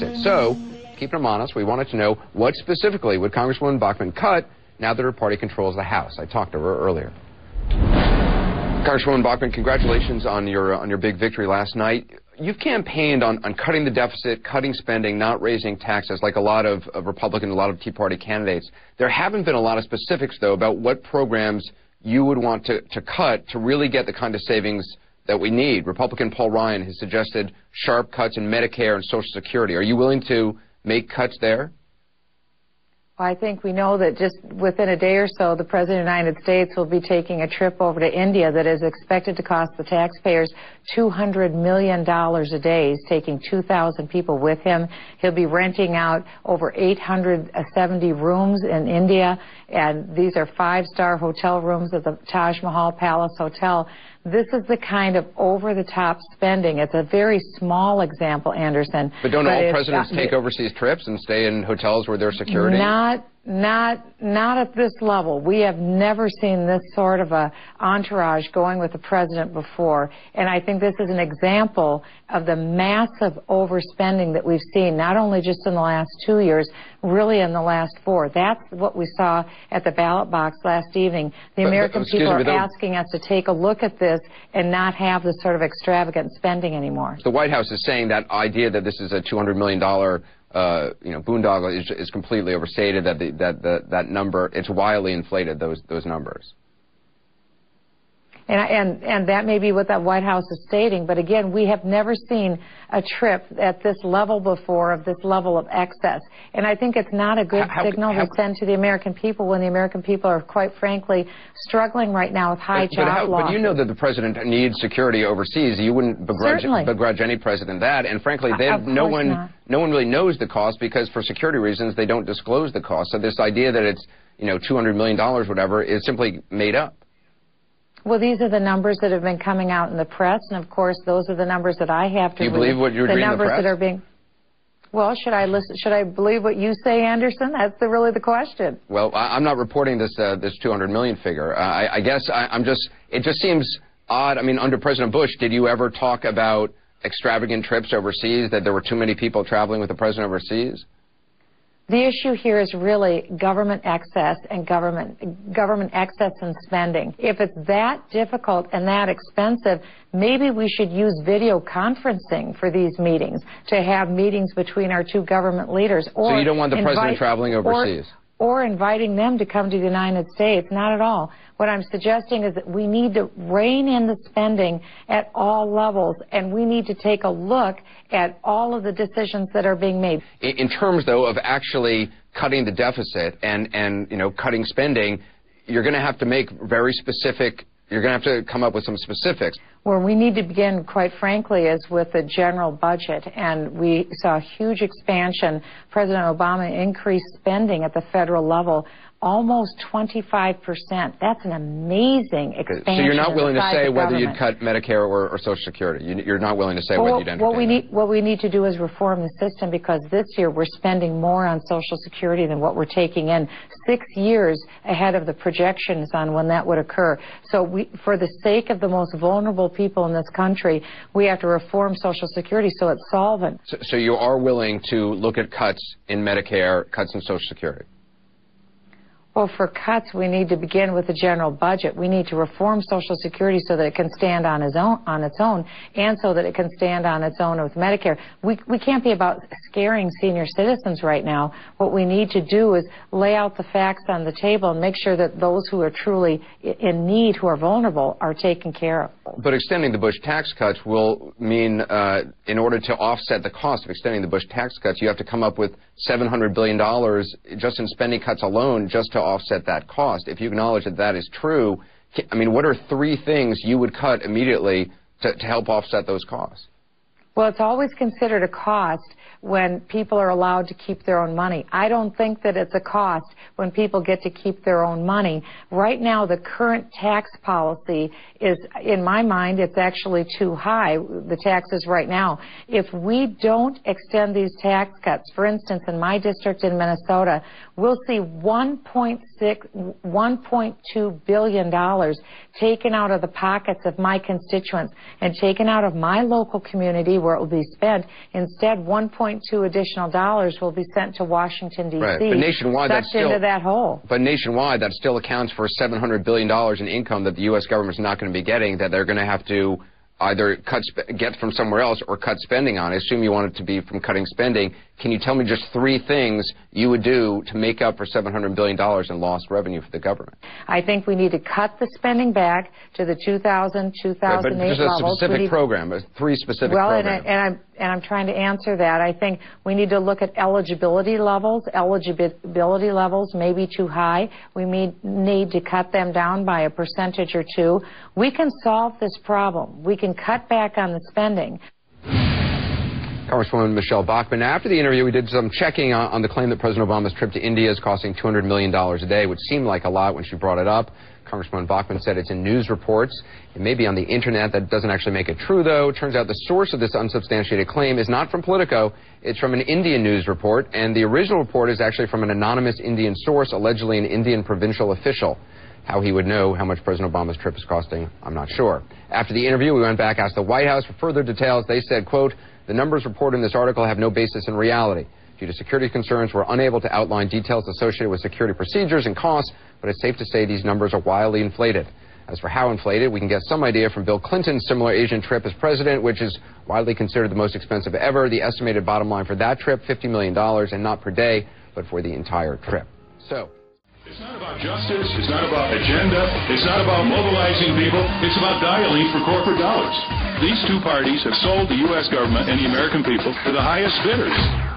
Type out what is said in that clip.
deficit. So, keeping them honest, we wanted to know what specifically would Congresswoman Bachmann cut now that her party controls the House. I talked to her earlier. Congresswoman Bachmann, congratulations on your big victory last night. You've campaigned on cutting the deficit, cutting spending, not raising taxes like a lot of Republican, a lot of Tea Party candidates. There haven't been a lot of specifics, though, about what programs you would want to cut to really get the kind of savings that we need. Republican Paul Ryan has suggested sharp cuts in Medicare and Social Security. Are you willing to make cuts there? I think we know that just within a day or so, the President of the United States will be taking a trip over to India that is expected to cost the taxpayers $200 million a day. He's taking 2,000 people with him. He'll be renting out over 870 rooms in India, and these are five-star hotel rooms at the Taj Mahal Palace Hotel. This is the kind of over-the-top spending. It's a very small example, Anderson. But don't all presidents take overseas trips and stay in hotels where there's security? Not at this level. We have never seen this sort of a entourage going with the president before. And I think this is an example of the massive overspending that we've seen, not only just in the last 2 years, really in the last 4. That's what we saw at the ballot box last evening. The American people are asking us to take a look at this and not have this sort of extravagant spending anymore. The White House is saying that idea that this is a $200 million boondoggle is completely overstated, that number, it's wildly inflated, those numbers. And that may be what that White House is stating, but again, we have never seen a trip at this level before, of this level of excess. And I think it's not a good signal to send to the American people when the American people are, quite frankly, struggling right now with high job losses. But you know that the president needs security overseas. You wouldn't begrudge any president that. And frankly, no one really knows the cost, because for security reasons they don't disclose the cost. So this idea that it's $200 million, whatever, is simply made up. Well, these are the numbers that have been coming out in the press, and of course, those are the numbers that I have to. Do you believe what you're reading in the press? That are being. Well, should I believe what you say, Anderson? That's really the question. Well, I'm not reporting this 200 million figure. I guess it just seems odd. I mean, under President Bush, did you ever talk about extravagant trips overseas, that there were too many people traveling with the president overseas? The issue here is really government excess and government excess and spending. If it's that difficult and that expensive, maybe we should use video conferencing for these meetings, to have meetings between our two government leaders. Or so you don't want the president traveling overseas? Or inviting them to come to the United States. Not at all. What I'm suggesting is that we need to rein in the spending at all levels, and we need to take a look at all of the decisions that are being made. In terms, though, of actually cutting the deficit and cutting spending, you're going to have to make very specific. You're going to have to come up with some specifics. Where we need to begin, quite frankly, is with the general budget. And we saw a huge expansion. President Obama increased spending at the federal level almost 25%. That's an amazing expansion. So you're not willing to say whether you'd cut Medicare or Social Security? You're not willing to say whether you'd entertain what we need to do is reform the system, because this year we're spending more on Social Security than what we're taking in, 6 years ahead of the projections on when that would occur. So for the sake of the most vulnerable people in this country, we have to reform Social Security so it's solvent. So you are willing to look at cuts in Medicare, cuts in Social Security? Well, for cuts, we need to begin with the general budget. We need to reform Social Security so that it can stand on its own, and so that it can stand on its own with Medicare. We can't be about scaring senior citizens right now. What we need to do is lay out the facts on the table and make sure that those who are truly in need, who are vulnerable, are taken care of. But extending the Bush tax cuts will mean, in order to offset the cost of extending the Bush tax cuts, you have to come up with $700 billion just in spending cuts alone, just to offset that cost. If you acknowledge that that is true, I mean, what are 3 things you would cut immediately to help offset those costs? Well, it's always considered a cost when people are allowed to keep their own money. I don't think that it's a cost when people get to keep their own money. Right now, the current tax policy is, in my mind, it's actually too high, the taxes right now. If we don't extend these tax cuts, for instance, in my district in Minnesota, we'll see $1.6 $1.2 billion taken out of the pockets of my constituents and taken out of my local community where it will be spent. Instead, $1.2 additional dollars will be sent to Washington, D.C. Right. But nationwide, that's still, into that hole. But nationwide, that still accounts for $700 billion in income that the U.S. government's not going to be getting, that they're going to have to either get from somewhere else or cut spending on. I assume you want it to be from cutting spending. Can you tell me just 3 things you would do to make up for $700 billion in lost revenue for the government? I think we need to cut the spending back to the 2000, 2008 but just levels. A specific program, 3 specific programs. And I'm trying to answer that. I think we need to look at eligibility levels. Eligibility levels may be too high. We need to cut them down by a percentage or 2. We can solve this problem. We can cut back on the spending. Congresswoman Michele Bachmann. After the interview, we did some checking on the claim that President Obama's trip to India is costing $200 million a day, which seemed like a lot when she brought it up. Congresswoman Bachmann said it's in news reports. It may be on the Internet. That doesn't actually make it true, though. It turns out the source of this unsubstantiated claim is not from Politico. It's from an Indian news report, and the original report is actually from an anonymous Indian source, allegedly an Indian provincial official. How he would know how much President Obama's trip is costing, I'm not sure. After the interview, we went back, asked the White House for further details. They said, quote, "The numbers reported in this article have no basis in reality. Due to security concerns, we're unable to outline details associated with security procedures and costs, but it's safe to say these numbers are wildly inflated." As for how inflated, we can get some idea from Bill Clinton's similar Asian trip as president, which is widely considered the most expensive ever. The estimated bottom line for that trip, $50 million, and not per day, but for the entire trip. So it's not about justice, it's not about agenda, it's not about mobilizing people, it's about dialing for corporate dollars. These 2 parties have sold the U.S. government and the American people to the highest bidders.